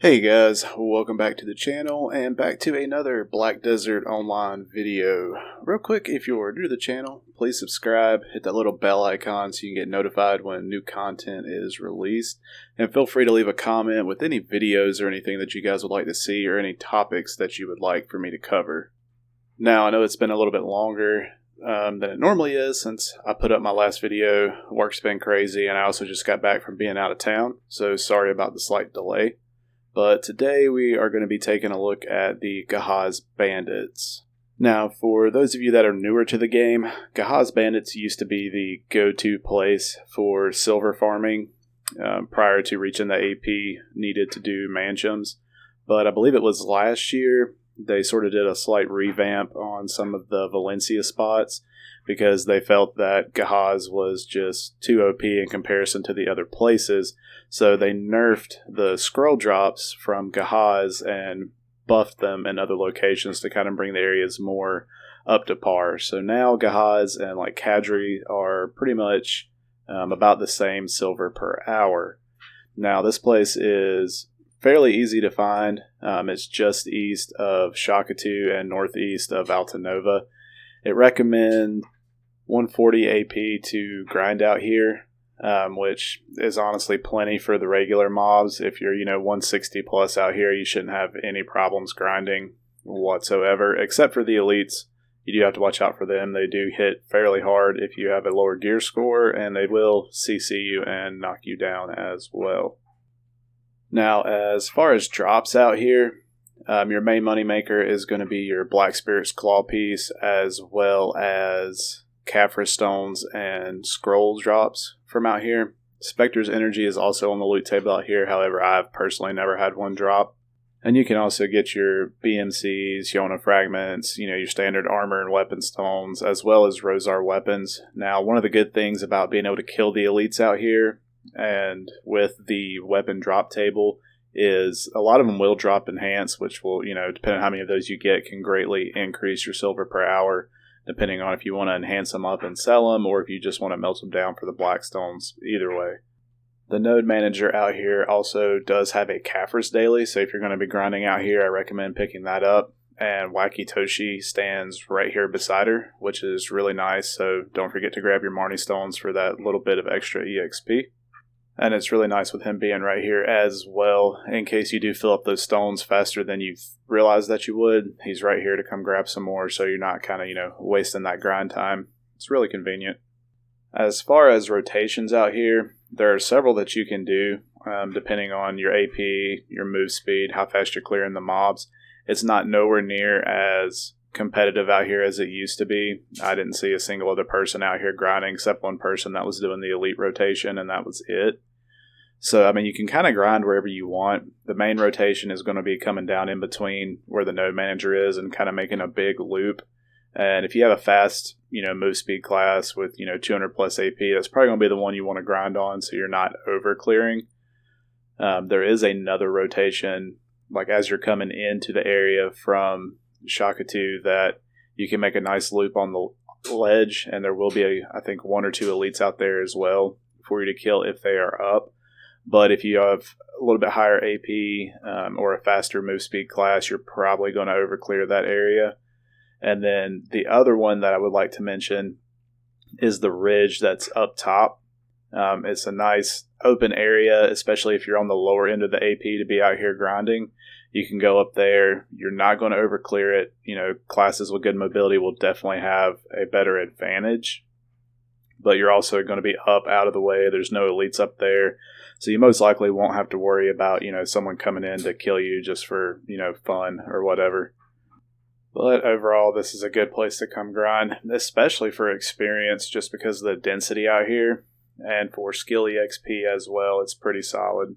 Hey guys, welcome back to the channel and back to another Black Desert Online video. Real quick, if you're new to the channel, please subscribe, hit that little bell icon so you can get notified when new content is released. And feel free to leave a comment with any videos or anything that you guys would like to see or any topics that you would like for me to cover. Now, I know it's been a little bit longer than it normally is since I put up my last video. Work's been crazy and I also just got back from being out of town, so sorry about the slight delay. But today we are going to be taking a look at the Gahaz Bandits. Now, for those of you that are newer to the game, Gahaz Bandits used to be the go-to place for silver farming prior to reaching the AP needed to do mansions. But I believe it was last year they sort of did a slight revamp on some of the Valencia spots because they felt that Gahaz was just too OP in comparison to the other places. So they nerfed the scroll drops from Gahaz and buffed them in other locations to kind of bring the areas more up to par. So now Gahaz and like Kadri are pretty much about the same silver per hour. Now this place is fairly easy to find. It's just east of Shakatu and northeast of Altanova. It recommends 140 AP to grind out here. Which is honestly plenty for the regular mobs. If you're, 160 plus out here, you shouldn't have any problems grinding whatsoever, except for the elites. You do have to watch out for them. They do hit fairly hard if you have a lower gear score, and they will CC you and knock you down as well. Now, as far as drops out here, your main moneymaker is going to be your Black Spirit's Claw piece, as well as Caphras stones and scroll drops from out here. Spectre's energy is also on the loot table out here. However, I've personally never had one drop. And you can also get your BMCs, Yona fragments, your standard armor and weapon stones, as well as Rosar weapons. Now, one of the good things about being able to kill the elites out here and with the weapon drop table is a lot of them will drop enhance, which will, depending on how many of those you get, can greatly increase your silver per hour, depending on if you want to enhance them up and sell them, or if you just want to melt them down for the black stones. Either way. The node manager out here also does have a Caphras daily, so if you're going to be grinding out here, I recommend picking that up. And Wacky Toshi stands right here beside her, which is really nice, so don't forget to grab your Marnie stones for that little bit of extra EXP. And it's really nice with him being right here as well, in case you do fill up those stones faster than you realized that you would. He's right here to come grab some more, so you're not kind of, wasting that grind time. It's really convenient. As far as rotations out here, there are several that you can do, depending on your AP, your move speed, how fast you're clearing the mobs. It's not nowhere near as competitive out here as it used to be. I didn't see a single other person out here grinding except one person that was doing the elite rotation, and that was it. So, you can kind of grind wherever you want. The main rotation is going to be coming down in between where the node manager is and kind of making a big loop. And if you have a fast, move speed class with, 200 plus AP, that's probably going to be the one you want to grind on so you're not over clearing. There is another rotation, like as you're coming into the area from Shakatu, that you can make a nice loop on the ledge, and there will be, I think, one or two elites out there as well for you to kill if they are up. But if you have a little bit higher AP or a faster move speed class, you're probably going to overclear that area. And then the other one that I would like to mention is the ridge that's up top. It's a nice open area, especially if you're on the lower end of the AP to be out here grinding. You can go up there. You're not going to overclear it. Classes with good mobility will definitely have a better advantage. But you're also going to be up out of the way. There's no elites up there. So you most likely won't have to worry about, someone coming in to kill you just for, fun or whatever. But overall, this is a good place to come grind, especially for experience, just because of the density out here. And for skill EXP as well, it's pretty solid.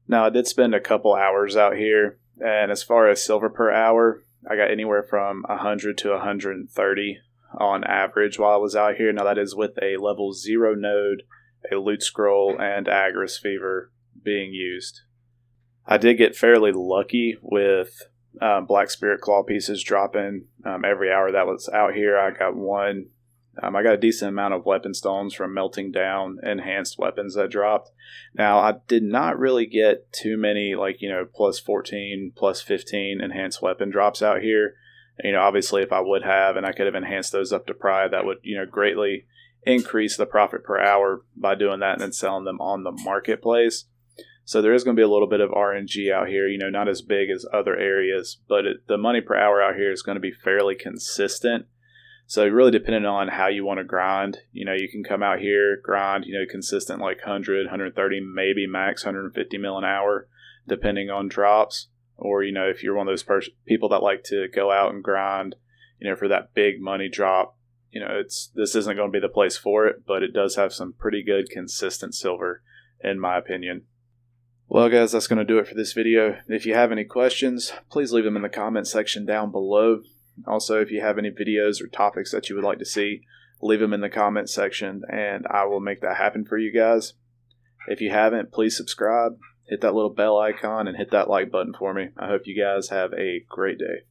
Now, I did spend a couple hours out here. And as far as silver per hour, I got anywhere from 100 to 130 on average while I was out here. Now, that is with a level 0 node, a loot scroll, and Agris Fever being used. I did get fairly lucky with Black Spirit Claw pieces dropping every hour that was out here. I got one I got a decent amount of weapon stones from melting down enhanced weapons that dropped. Now, I did not really get too many, like, plus 14, plus 15 enhanced weapon drops out here. Obviously, if I would have, and I could have enhanced those up to Pride, that would, greatly increase the profit per hour by doing that and then selling them on the marketplace. So there is going to be a little bit of RNG out here, not as big as other areas, but the money per hour out here is going to be fairly consistent. So really depending on how you want to grind, you can come out here, grind, consistent like 100, 130, maybe max 150 mil an hour, depending on drops. Or, if you're one of those people that like to go out and grind, for that big money drop, this isn't going to be the place for it, but it does have some pretty good consistent silver, in my opinion. Well, guys, that's going to do it for this video. If you have any questions, please leave them in the comment section down below. Also, if you have any videos or topics that you would like to see, leave them in the comment section, and I will make that happen for you guys. If you haven't, please subscribe, hit that little bell icon, and hit that like button for me. I hope you guys have a great day.